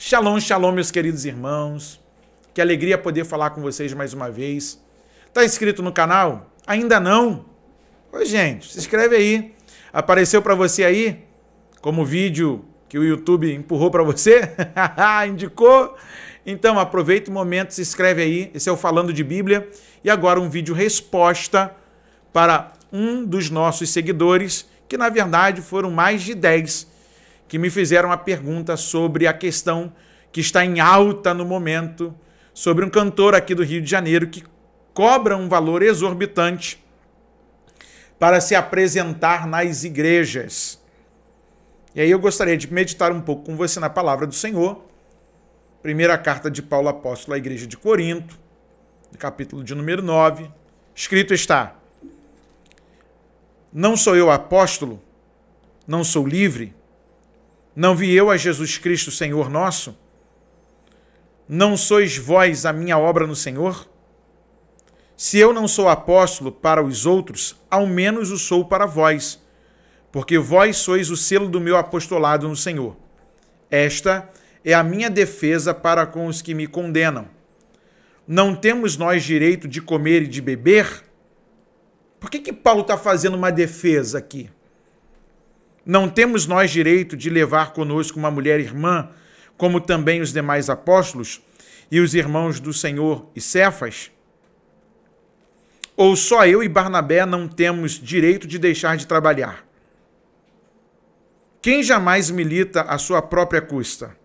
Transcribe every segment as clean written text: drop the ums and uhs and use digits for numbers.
Shalom, shalom, meus queridos irmãos. Que alegria poder falar com vocês mais uma vez. Tá inscrito no canal? Ainda não? Oi, gente, se inscreve aí. Apareceu para você aí como vídeo que o YouTube empurrou para você? Indicou? Então aproveita o momento, se inscreve aí. Esse é o Falando de Bíblia. E agora um vídeo resposta para um dos nossos seguidores, que na verdade foram mais de 10, que me fizeram a pergunta sobre a questão que está em alta no momento, sobre um cantor aqui do Rio de Janeiro que cobra um valor exorbitante para se apresentar nas igrejas. E aí eu gostaria de meditar um pouco com você na palavra do Senhor. Primeira carta de Paulo apóstolo à igreja de Corinto, capítulo de número 9. Escrito está: não sou eu apóstolo, não sou livre, não vi eu a Jesus Cristo, Senhor nosso? Não sois vós a minha obra no Senhor? Se eu não sou apóstolo para os outros, ao menos o sou para vós, porque vós sois o selo do meu apostolado no Senhor. Esta é a minha defesa para com os que me condenam. Não temos nós direito de comer e de beber? Por que Paulo está fazendo uma defesa aqui? Não temos nós direito de levar conosco uma mulher irmã, como também os demais apóstolos e os irmãos do Senhor e Cefas? Ou só eu e Barnabé não temos direito de deixar de trabalhar? Quem jamais milita à sua própria custa?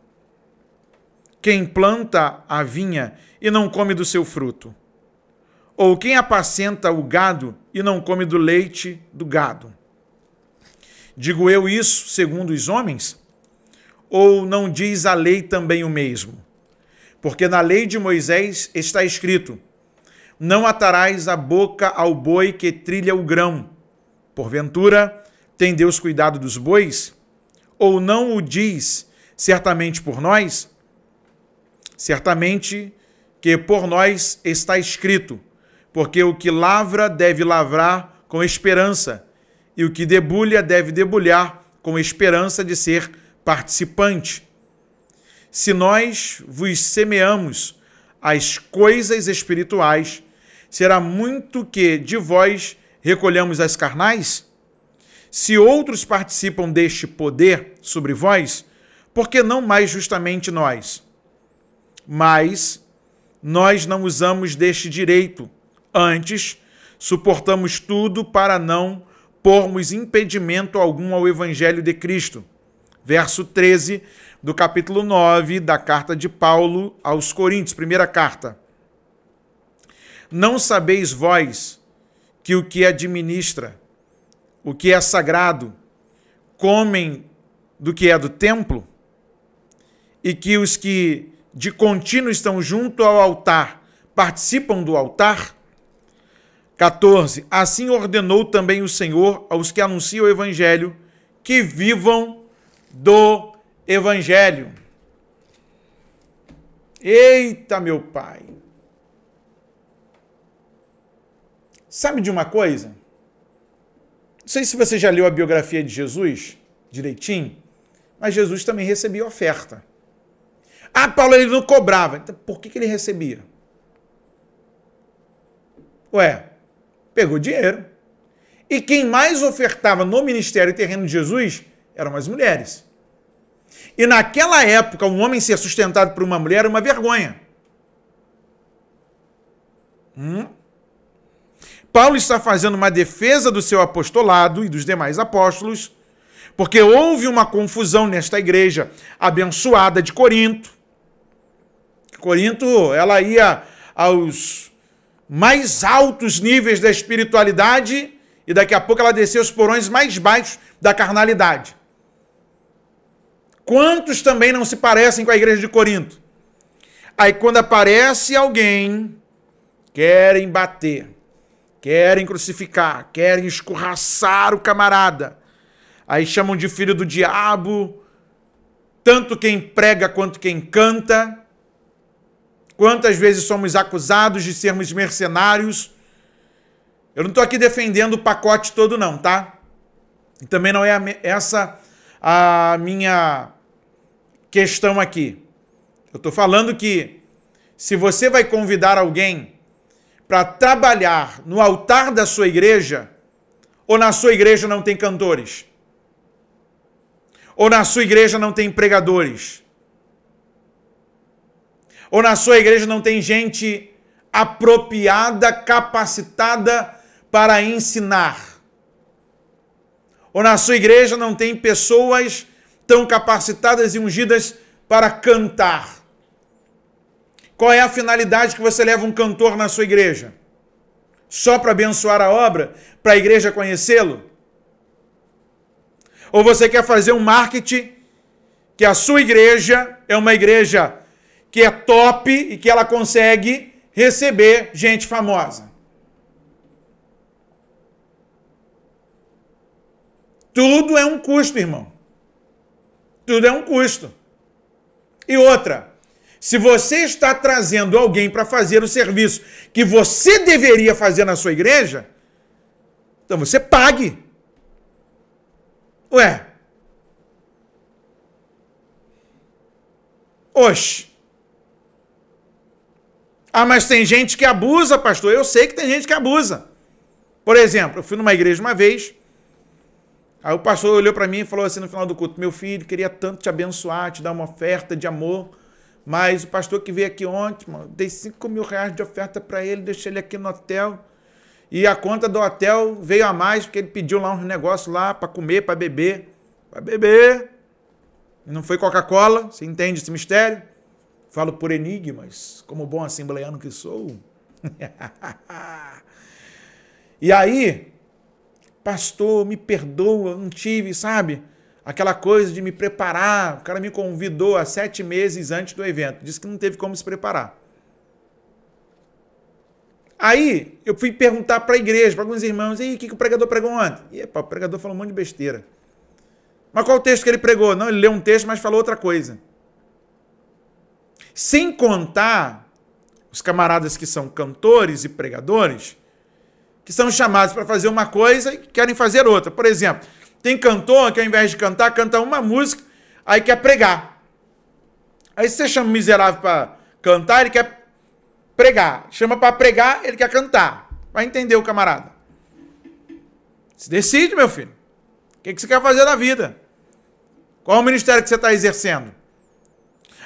Quem planta a vinha e não come do seu fruto? Ou quem apacenta o gado e não come do leite do gado? Digo eu isso segundo os homens? Ou não diz a lei também o mesmo? Porque na lei de Moisés está escrito: não atarás a boca ao boi que trilha o grão. Porventura, tem Deus cuidado dos bois? Ou não o diz certamente por nós? Certamente que por nós está escrito: porque o que lavra deve lavrar com esperança, e o que debulha deve debulhar com esperança de ser participante. Se nós vos semeamos as coisas espirituais, será muito que de vós recolhamos as carnais? Se outros participam deste poder sobre vós, por que não mais justamente nós? Mas nós não usamos deste direito, antes suportamos tudo para não pormos impedimento algum ao evangelho de Cristo. Verso 13 do capítulo 9 da carta de Paulo aos Coríntios, primeira carta. Não sabeis vós que o que administra, o que é sagrado, comem do que é do templo? E que os que de contínuo estão junto ao altar participam do altar? 14. Assim ordenou também o Senhor aos que anunciam o evangelho que vivam do evangelho. Eita, meu pai! Sabe de uma coisa? Não sei se você já leu a biografia de Jesus direitinho, mas Jesus também recebia oferta. Ah, Paulo, ele não cobrava. Então, por que ele recebia? Ué, pegou dinheiro. E quem mais ofertava no ministério terreno de Jesus eram as mulheres. E naquela época, um homem ser sustentado por uma mulher era uma vergonha. Paulo está fazendo uma defesa do seu apostolado e dos demais apóstolos, porque houve uma confusão nesta igreja abençoada de Corinto. Corinto, ela ia aos mais altos níveis da espiritualidade e daqui a pouco ela desceu aos porões mais baixos da carnalidade. Quantos também não se parecem com a igreja de Corinto? Aí quando aparece alguém, querem bater, querem crucificar, querem escorraçar o camarada. Aí chamam de filho do diabo, tanto quem prega quanto quem canta. Quantas vezes somos acusados de sermos mercenários? Eu não estou aqui defendendo o pacote todo não, tá? E também não é essa a minha questão aqui. Eu estou falando que se você vai convidar alguém para trabalhar no altar da sua igreja, ou na sua igreja não tem cantores, ou na sua igreja não tem pregadores, ou na sua igreja não tem gente apropriada, capacitada para ensinar, ou na sua igreja não tem pessoas tão capacitadas e ungidas para cantar. Qual é a finalidade que você leva um cantor na sua igreja? Só para abençoar a obra? Para a igreja conhecê-lo? Ou você quer fazer um marketing que a sua igreja é uma igreja que é top e que ela consegue receber gente famosa? Tudo é um custo, irmão. Tudo é um custo. E outra, se você está trazendo alguém para fazer o serviço que você deveria fazer na sua igreja, então você pague. Ué. Oxe. Ah, mas tem gente que abusa, pastor. Eu sei que tem gente que abusa. Por exemplo, eu fui numa igreja uma vez, aí o pastor olhou para mim e falou assim no final do culto: meu filho, queria tanto te abençoar, te dar uma oferta de amor, mas o pastor que veio aqui ontem, mano, dei 5 mil reais de oferta para ele, deixei ele aqui no hotel, e a conta do hotel veio a mais, porque ele pediu lá uns negócios lá para comer, para beber. Para beber. E não foi Coca-Cola, você entende esse mistério? Falo por enigmas, como bom assembleiano que sou. E aí, pastor, me perdoa, não tive, sabe? Aquela coisa de me preparar. O cara me convidou há 7 meses antes do evento. Disse que não teve como se preparar. Aí, eu fui perguntar para a igreja, para alguns irmãos: e o que o pregador pregou ontem? E, o pregador falou um monte de besteira. Mas qual o texto que ele pregou? Não, ele leu um texto, mas falou outra coisa. Sem contar os camaradas que são cantores e pregadores, que são chamados para fazer uma coisa e querem fazer outra. Por exemplo, tem cantor que ao invés de cantar, canta uma música, aí quer pregar. Aí você chama o miserável para cantar, ele quer pregar. Chama para pregar, ele quer cantar. Vai entender o camarada. Se decide, meu filho. O que você quer fazer da vida? Qual é o ministério que você está exercendo?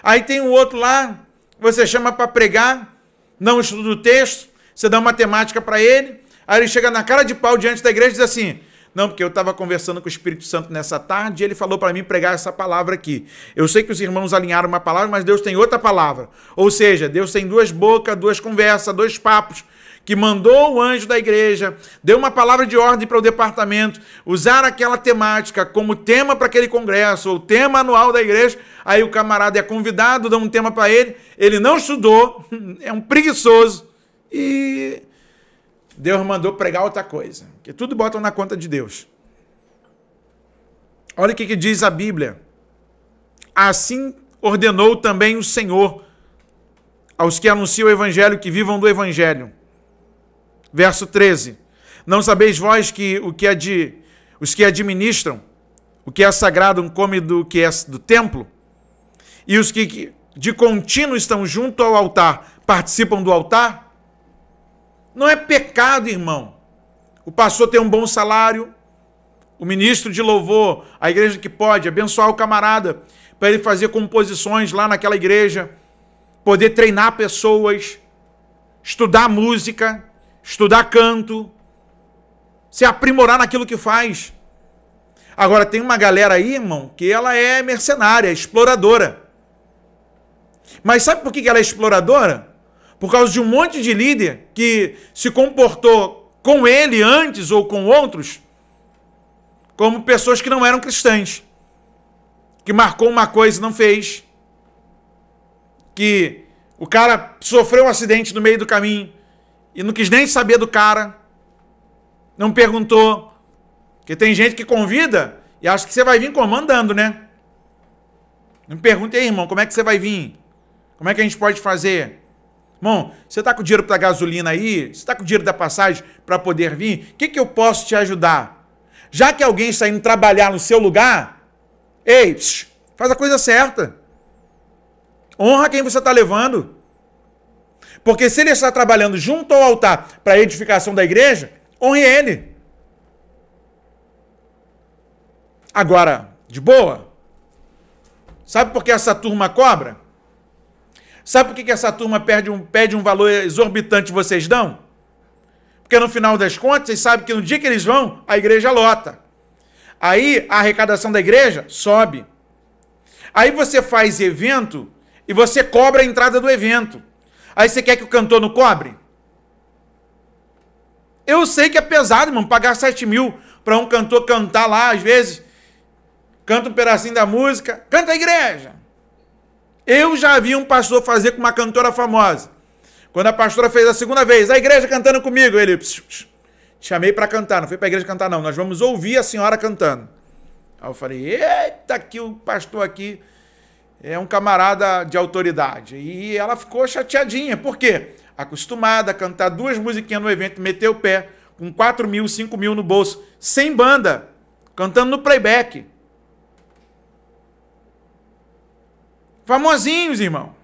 Aí tem um outro lá, você chama para pregar, não estuda o texto, você dá uma temática para ele, aí ele chega na cara de pau diante da igreja e diz assim: não, porque eu estava conversando com o Espírito Santo nessa tarde e ele falou para mim pregar essa palavra aqui. Eu sei que os irmãos alinharam uma palavra, mas Deus tem outra palavra. Ou seja, Deus tem 2 bocas, 2 conversas, 2 papos, que mandou o anjo da igreja, deu uma palavra de ordem para o departamento, usar aquela temática como tema para aquele congresso, ou tema anual da igreja. Aí o camarada é convidado, dá um tema para ele, ele não estudou, é um preguiçoso, e Deus mandou pregar outra coisa, que tudo botam na conta de Deus. Olha o que diz a Bíblia: assim ordenou também o Senhor aos que anunciam o evangelho, que vivam do evangelho. Verso 13: não sabeis vós que os que administram o que é sagrado comem do que é do templo, e os que de contínuo estão junto ao altar participam do altar? Não é pecado, irmão, o pastor tem um bom salário, o ministro de louvor, a igreja que pode abençoar o camarada para ele fazer composições lá naquela igreja, poder treinar pessoas, estudar música, estudar canto, se aprimorar naquilo que faz. Agora, tem uma galera aí, irmão, que ela é mercenária, exploradora. Mas sabe por que ela é exploradora? Por causa de um monte de líder que se comportou com ele antes ou com outros como pessoas que não eram cristãs, que marcou uma coisa e não fez, que o cara sofreu um acidente no meio do caminho e não quis nem saber do cara, não perguntou. Porque tem gente que convida e acha que você vai vir comandando, né? Não pergunta: aí, irmão, como é que você vai vir? Como é que a gente pode fazer? Irmão, você está com o dinheiro para gasolina aí? Você está com o dinheiro da passagem para poder vir? O que eu posso te ajudar? Já que alguém está indo trabalhar no seu lugar, ei, faz a coisa certa. Honra quem você está levando. Porque se ele está trabalhando junto ao altar para a edificação da igreja, honre ele. Agora, de boa, sabe por que essa turma cobra? Sabe por que essa turma pede um valor exorbitante que vocês dão? Porque no final das contas, vocês sabem que no dia que eles vão, a igreja lota. Aí a arrecadação da igreja sobe. Aí você faz evento e você cobra a entrada do evento. Aí você quer que o cantor não cobre? Eu sei que é pesado, irmão, pagar 7 mil para um cantor cantar lá, às vezes, canta um pedacinho da música, canta a igreja. Eu já vi um pastor fazer com uma cantora famosa. Quando a pastora fez a segunda vez, a igreja cantando comigo, ele, chamei para cantar, não foi para a igreja cantar não, nós vamos ouvir a senhora cantando. Aí eu falei, eita, que o pastor aqui é um camarada de autoridade. E ela ficou chateadinha. Por quê? Acostumada a cantar 2 musiquinhas no evento, meter o pé, com 4 mil, 5 mil no bolso, sem banda, cantando no playback. Famosinhos, irmão.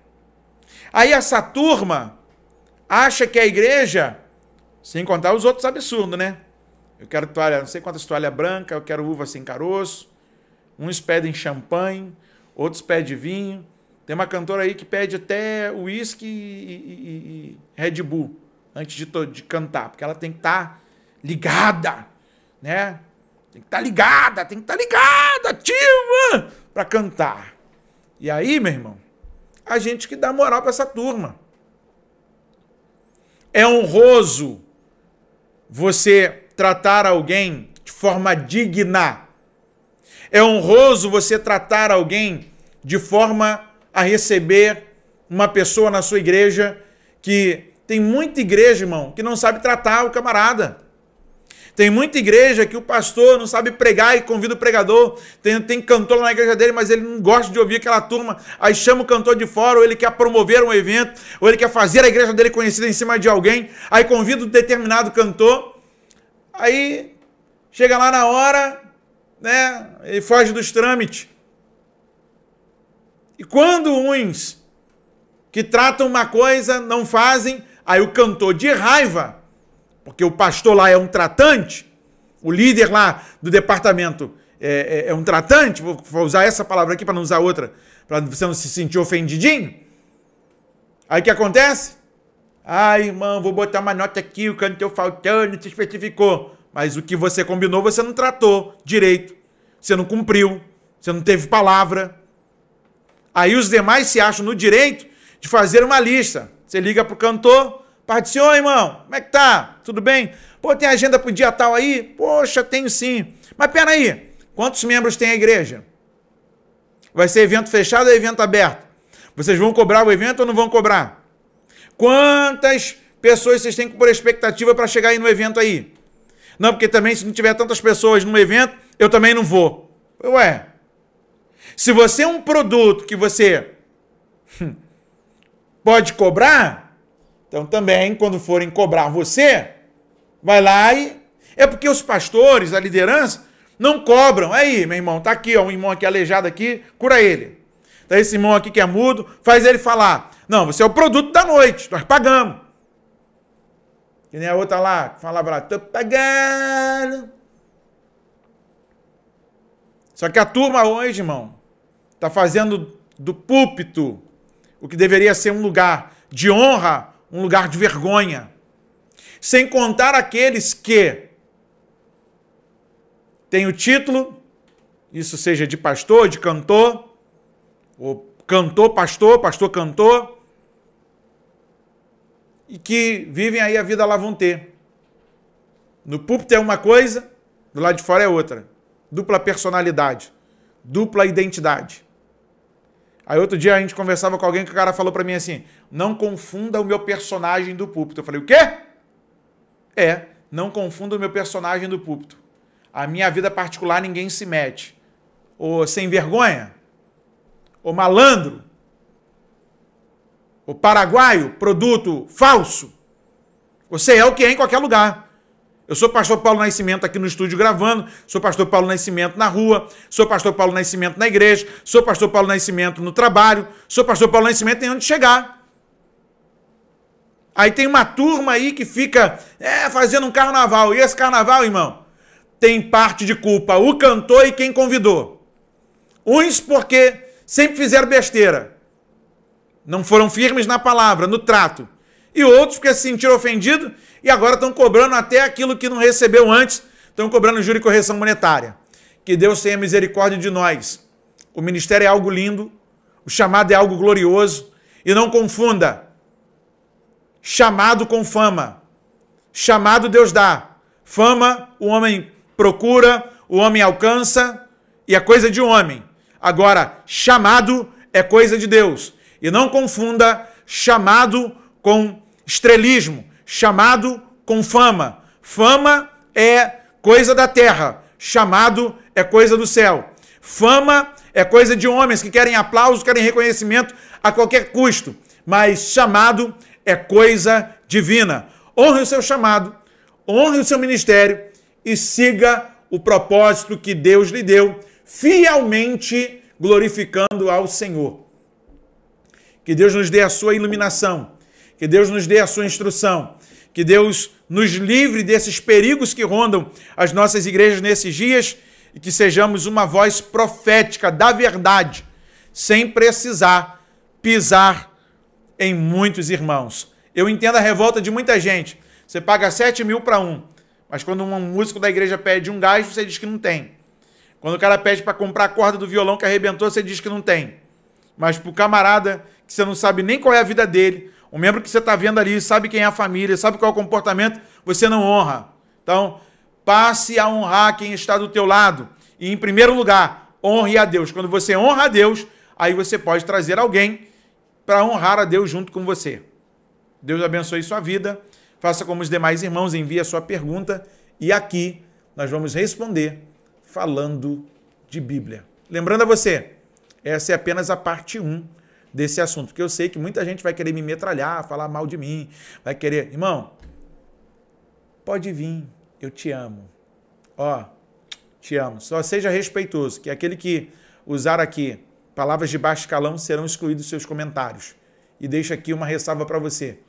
Aí essa turma acha que a igreja, sem contar os outros absurdos, né? Eu quero toalha, não sei quantas toalhas brancas, eu quero uva sem caroço, uns pedem champanhe, outros pedem vinho. Tem uma cantora aí que pede até uísque e Red Bull antes de cantar, porque ela tem que estar ligada, né? Tem que estar ligada, ativa para cantar. E aí, meu irmão, a gente que dá moral para essa turma. É honroso você tratar alguém de forma digna. É honroso você tratar alguém de forma a receber uma pessoa na sua igreja, que tem muita igreja, irmão, que não sabe tratar o camarada. Tem muita igreja que o pastor não sabe pregar e convida o pregador. Tem cantor na igreja dele, mas ele não gosta de ouvir aquela turma. Aí chama o cantor de fora, ou ele quer promover um evento, ou ele quer fazer a igreja dele conhecida em cima de alguém. Aí convida um determinado cantor. Aí chega lá na hora, né? Ele foge dos trâmites. E quando uns que tratam uma coisa não fazem, aí o cantor de raiva, porque o pastor lá é um tratante, o líder lá do departamento é um tratante, vou usar essa palavra aqui para não usar outra, para você não se sentir ofendidinho. Aí o que acontece? Ah, irmão, vou botar uma nota aqui, o cantor faltando, te especificou. Mas o que você combinou, você não tratou direito, você não cumpriu, você não teve palavra. Aí os demais se acham no direito de fazer uma lista. Você liga para o cantor, particiou, irmão, como é que tá? Tudo bem? Pô, tem agenda para o dia tal aí? Poxa, tenho sim. Mas peraí, quantos membros tem a igreja? Vai ser evento fechado ou evento aberto? Vocês vão cobrar o evento ou não vão cobrar? Quantas pessoas vocês têm que pôr expectativa para chegar aí no evento aí? Não, porque também se não tiver tantas pessoas no evento, eu também não vou. Ué, se você é um produto que você pode cobrar, então também, quando forem cobrar você, vai lá e... É porque os pastores, a liderança, não cobram. Aí, meu irmão, tá aqui, ó, um irmão aqui aleijado aqui, cura ele. Tá esse irmão aqui que é mudo, faz ele falar. Não, você é o produto da noite, nós pagamos. Que nem a outra lá, que falava lá, tô pagando. Só que a turma hoje, irmão, tá fazendo do púlpito o que deveria ser um lugar de honra, um lugar de vergonha. Sem contar aqueles que têm o título, isso seja de pastor, de cantor, ou cantor, pastor, pastor, cantor, e que vivem aí a vida lá vão ter. No púlpito é uma coisa, do lado de fora é outra. Dupla personalidade, dupla identidade. Aí outro dia a gente conversava com alguém que o cara falou pra mim assim, não confunda o meu personagem do púlpito. Eu falei, o quê? Não confunda o meu personagem do púlpito. A minha vida particular ninguém se mete. Ô sem vergonha, ô malandro, o paraguaio, produto falso. Você é o que é em qualquer lugar. Eu sou pastor Paulo Nascimento aqui no estúdio gravando, sou pastor Paulo Nascimento na rua, sou pastor Paulo Nascimento na igreja, sou pastor Paulo Nascimento no trabalho, sou pastor Paulo Nascimento em onde chegar. Aí tem uma turma aí que fica fazendo um carnaval. E esse carnaval, irmão, tem parte de culpa o cantor e quem convidou. Uns porque sempre fizeram besteira. Não foram firmes na palavra, no trato. E outros porque se sentiram ofendidos e agora estão cobrando até aquilo que não recebeu antes. Estão cobrando juro e correção monetária. Que Deus tenha misericórdia de nós. O ministério é algo lindo. O chamado é algo glorioso. E não confunda chamado com fama. Chamado Deus dá. Fama o homem procura, o homem alcança e é coisa de homem. Agora, chamado é coisa de Deus. E não confunda chamado com estrelismo, chamado com fama. Fama é coisa da terra, chamado é coisa do céu. Fama é coisa de homens que querem aplausos, querem reconhecimento a qualquer custo. Mas chamado é coisa divina. Honre o seu chamado, honre o seu ministério e siga o propósito que Deus lhe deu, fielmente glorificando ao Senhor. Que Deus nos dê a sua iluminação, que Deus nos dê a sua instrução, que Deus nos livre desses perigos que rondam as nossas igrejas nesses dias e que sejamos uma voz profética da verdade, sem precisar pisar em muitos irmãos. Eu entendo a revolta de muita gente. Você paga 7 mil para um, mas quando um músico da igreja pede um gás, você diz que não tem. Quando o cara pede para comprar a corda do violão que arrebentou, você diz que não tem. Mas para o camarada que você não sabe nem qual é a vida dele, o membro que você está vendo ali, sabe quem é a família, sabe qual é o comportamento, você não honra. Então, passe a honrar quem está do teu lado. E, em primeiro lugar, honre a Deus. Quando você honra a Deus, aí você pode trazer alguém para honrar a Deus junto com você. Deus abençoe sua vida. Faça como os demais irmãos, envie a sua pergunta. E aqui nós vamos responder falando de Bíblia. Lembrando a você, essa é apenas a parte 1 desse assunto, porque eu sei que muita gente vai querer me metralhar, falar mal de mim, vai querer... Irmão, pode vir, eu te amo. Ó, te amo. Só seja respeitoso, que aquele que usar aqui palavras de baixo escalão serão excluídos dos seus comentários. E deixo aqui uma ressalva para você.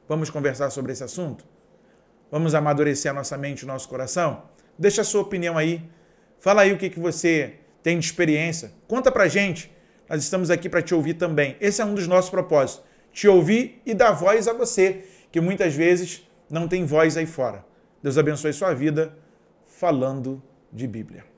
Vamos conversar sobre esse assunto? Vamos amadurecer a nossa mente, o nosso coração? Deixa a sua opinião aí. Fala aí o que você tem de experiência. Conta pra gente. Nós estamos aqui para te ouvir também. Esse é um dos nossos propósitos. Te ouvir e dar voz a você, que muitas vezes não tem voz aí fora. Deus abençoe sua vida falando de Bíblia.